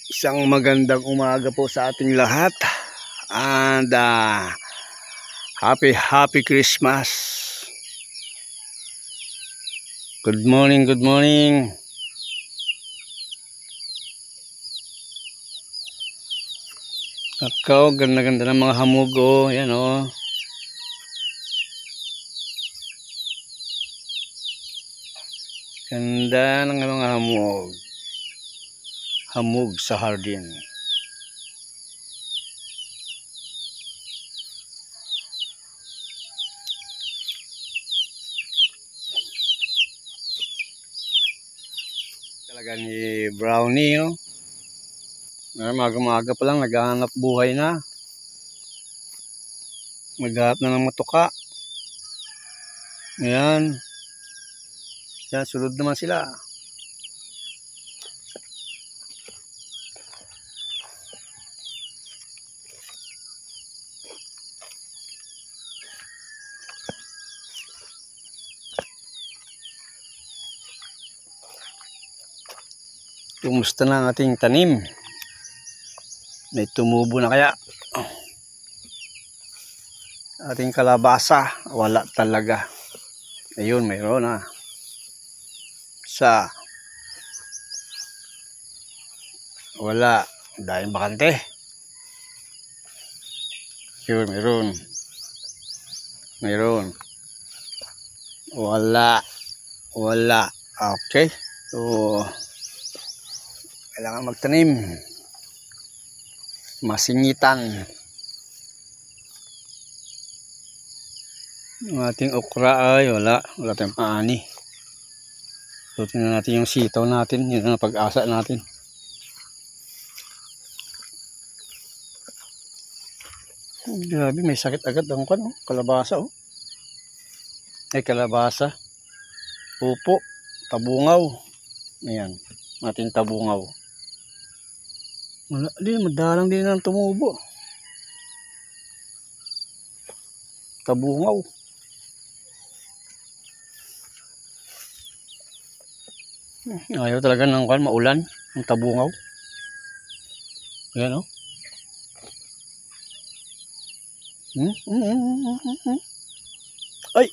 Isang magandang umaga po sa ating lahat. And happy Christmas. Good morning, good morning. Akaw, ganda-ganda ng mga hamog, oh. Yan, oh. Ganda ng mga hamog. Hamog sa hardin. Talaga ni Brownie, oh. Maga-maga pa lang, naghahanap buhay na. Maghanap na ng matuka. Ayan. Yan, sunod naman sila. Kumusta na ang ating tanim? May tumubo na kaya? Ating kalabasa, wala talaga. Ayun, mayroon na. Sa wala, dahil bakante. Yun, mayroon. Wala. Okay. So, kailangan magtanim. Masingitan. Ang ating okra ay wala tayong paani. So, tingnan natin yung sitaw natin. Yun ang pag-asa natin. Grabe, may sakit agad ang kalabasa, oh. Ay, kalabasa. Pupo. Tabungaw. Ayan. Ating tabungaw. Wala din. Madalang din ang tumubo. Tabungaw. Ayaw talaga ng maulan. Ang tabungaw. Ayan, oh. Ay.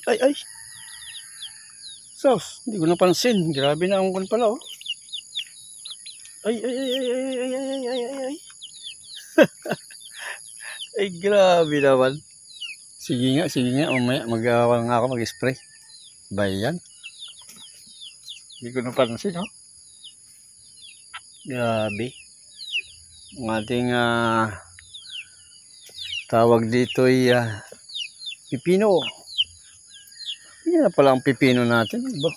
Sos, hindi ko napansin. Grabe na ang pala, oh. Ay. Ay, grabe naman. Sige nga. Mamaya nga ako mag-spray. Bayan. Hindi ko napansin, oh. Grabe. Ang ating tawag dito ay pipino. Yan na pala ang pipino natin. Diba?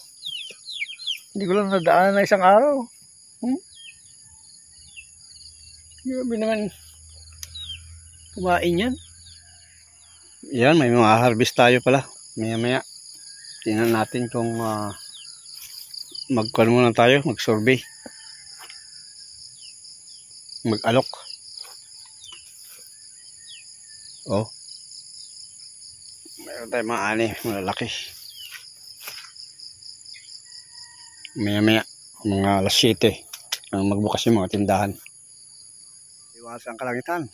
Hindi ko lang nadaanan na isang araw. Grabe naman kumain yan. Yan, may mga harvest tayo pala. Maya. Tingnan natin kung magkuhan muna tayo, mag-survey. Mag-alok. Oh. Meron tayo mga ani, malalaki. Maya, mga alas 7 ang magbukas yung mga tindahan. Iwasan kalangitan.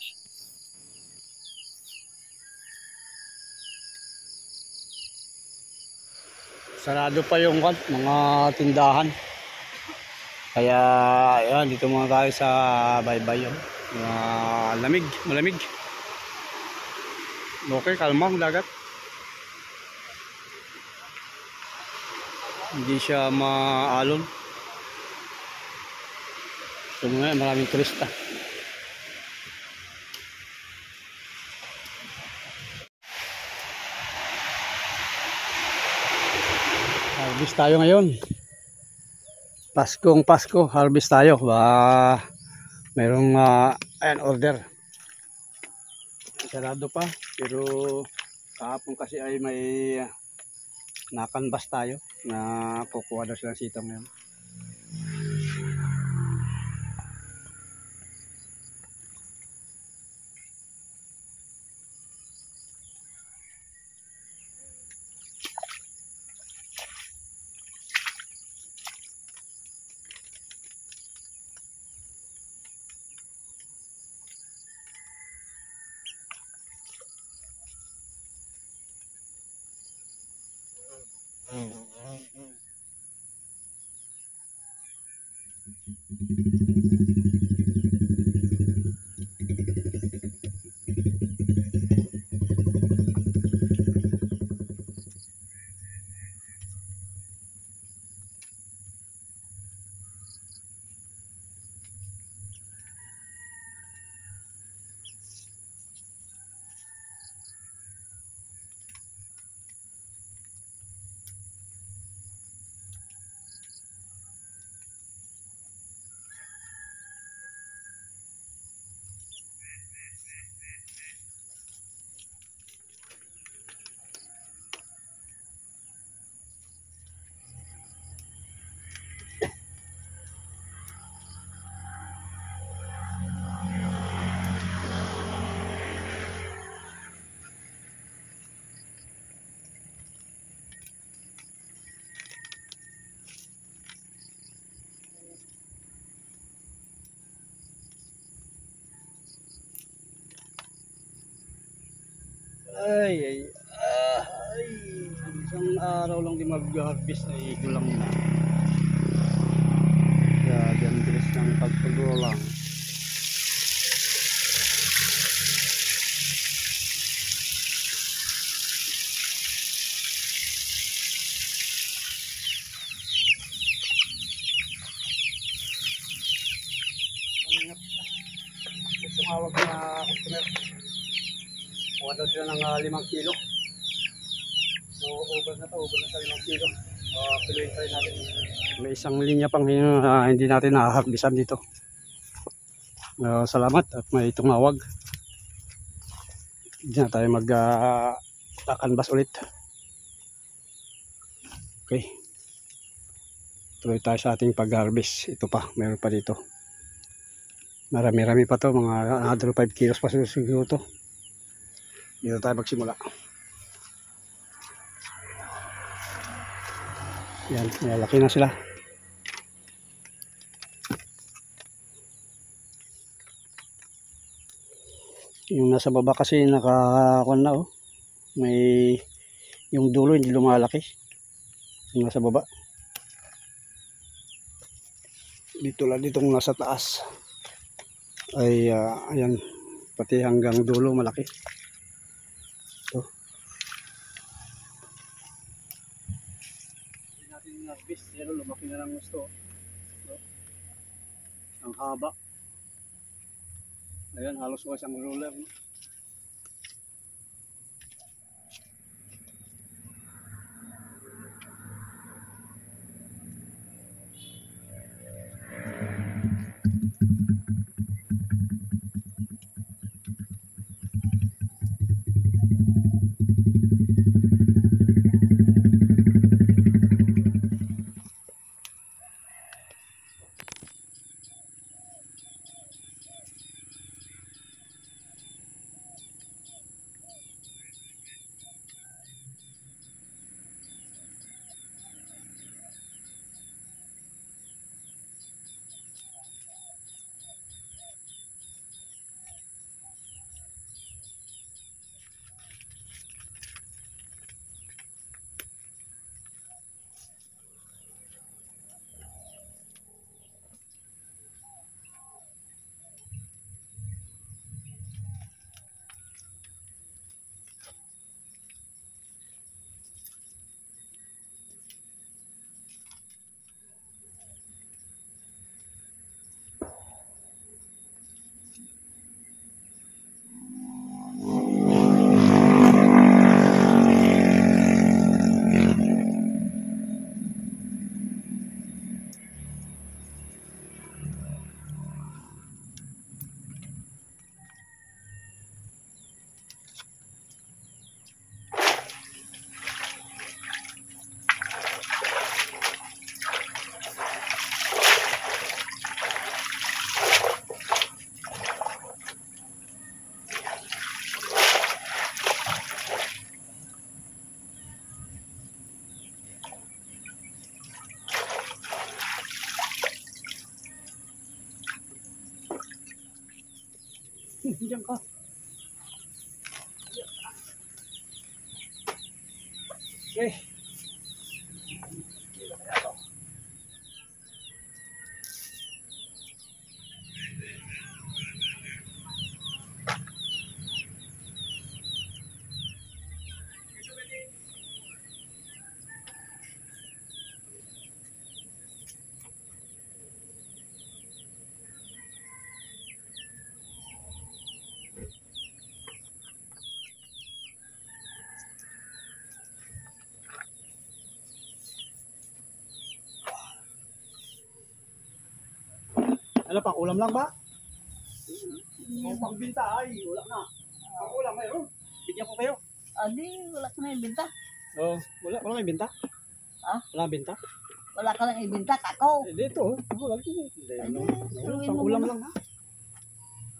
Sarado pa yung mga tindahan. Kaya yan, dito muna tayo sa baybayon. Malamig. Okay, kalma ang dagat. Hindi siya maalon. So ngayon maraming turista. Harvest tayo ngayon. Pasko, harvest tayo. Merong ayan, order. Sarado pa, pero kahapon kasi ay may nakanbas tayo na kukuha daw silang sitaw ngayon. Ay, ay, ay. Isang araw lang di mag-harvest ay kulang na. Grabe ang bilis ng pagpagulang. Tumawag na customer. Kuha daw sila ng 5 kilo. So, ubos na sa 5 kilo. Piluin pa rin natin. May isang linya pang hindi natin nahahagbisan dito. Salamat at may tumawag. Hindi na tayo mag-canvas ulit. Okay. Tuloy tayo sa ating pag-harvest. Ito pa, meron pa dito. Marami-rami pa to, mga 5 kilos pa siguro to. Dito tayo magsimula. Yan, malaki na sila. Yung nasa baba kasi nakakuan na oh. May yung dulo hindi lumalaki. Yung nasa baba. Dito lang ditong nasa taas. Ay ayan, pati hanggang dulo malaki. Ito. Hindi natin harvest, pero lumaki na lang gusto. Ang haba. Ayan, halos ko isang ruler. Diyan ka. Okay. Ano pang ulam lang ba? Kung pagbinta ay wala na. Pang ulam mayroon. Bigyan ko kayo. Adi, wala ka na ibinta. Oh, wala kang binta. Ha? Wala binta. Wala ka lang ibinta, kako. Dito, wala dito. Adi, suruin Pang mo ulam muna. lang ha.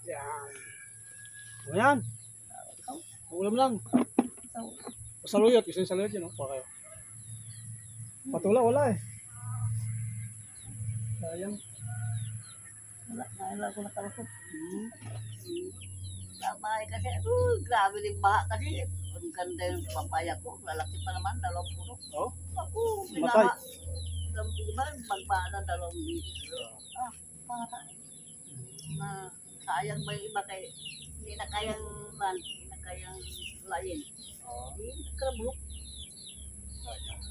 Yan. O yan. Pang ulam lang. Saluyot, gusto yung saluyot yun, pa kayo. Patula, wala eh. Sayang. Wala ko nakalusot. Bahay kasi, grabe din baha kasi. Ang ganda yung papaya ko. Lalaki pa naman, 2 puno. Oh, Ako, matay. diba, magbaha na 2 litro. Para. Na, sayang ba yung iba kay, hindi na kayang layin. Hindi, nagkarabulok.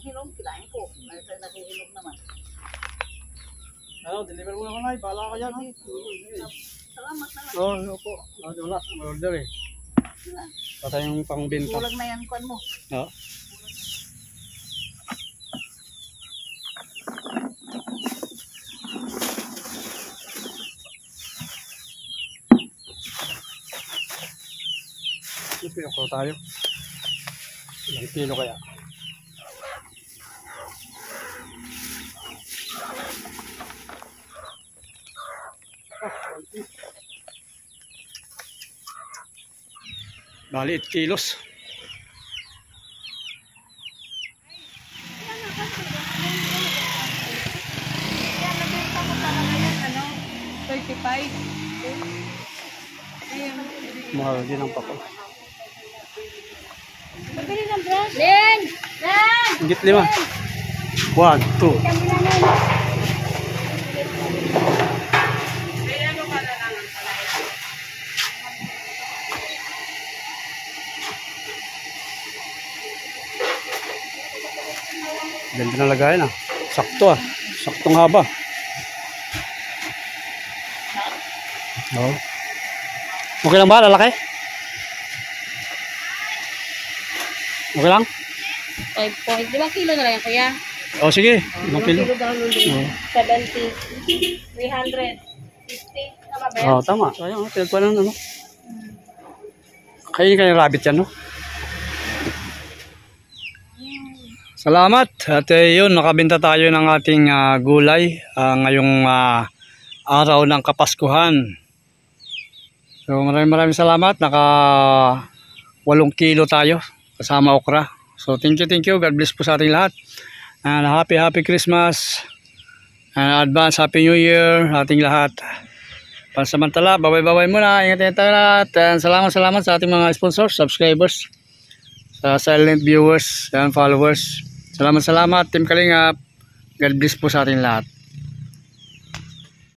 Hilong, kinain ko. Nakihinog naman. Ano, deliver mo naman ay. Bahala ka yan. Salamat na lang. Oo, opo. Wala. Order eh. Patay yung pangbenta. Kulang na yan, kuan mo. Oo. Pinako tayo. Ilang kilo kaya? Bali 8 kilos. Yan, nabenta ko talaga yan, 35. Ayun. Mahal din ang pako. Pabili ng brush. Len! Len! Higit 5. 1, 2. Ganda na lagayan ah. Sakto ah. Saktong haba. Oo. Okay lang ba? Lalaki? Okay lang? 5 point. 5 kilo na lang yan, kuya. O sige. 5 kilo. daw luli. Oo. 70. 300. 50. Tama ba yan? Oo, tama. Ayun, pa ng ano. Kainin kayo rabbit yan, no? Salamat. At yun, nakabenta tayo ng ating gulay ngayong araw ng Kapaskuhan. So maraming salamat. Naka 8 kilo tayo kasama okra. So thank you. God bless po sa ating lahat. And happy Christmas. And advance Happy New Year ating lahat. Pansamantala, bye-bye muna. Ingat tayo lahat. And salamat sa ating mga sponsors, subscribers, sa silent viewers and followers. Salamat Team Kalingap. God bless po sa ating lahat.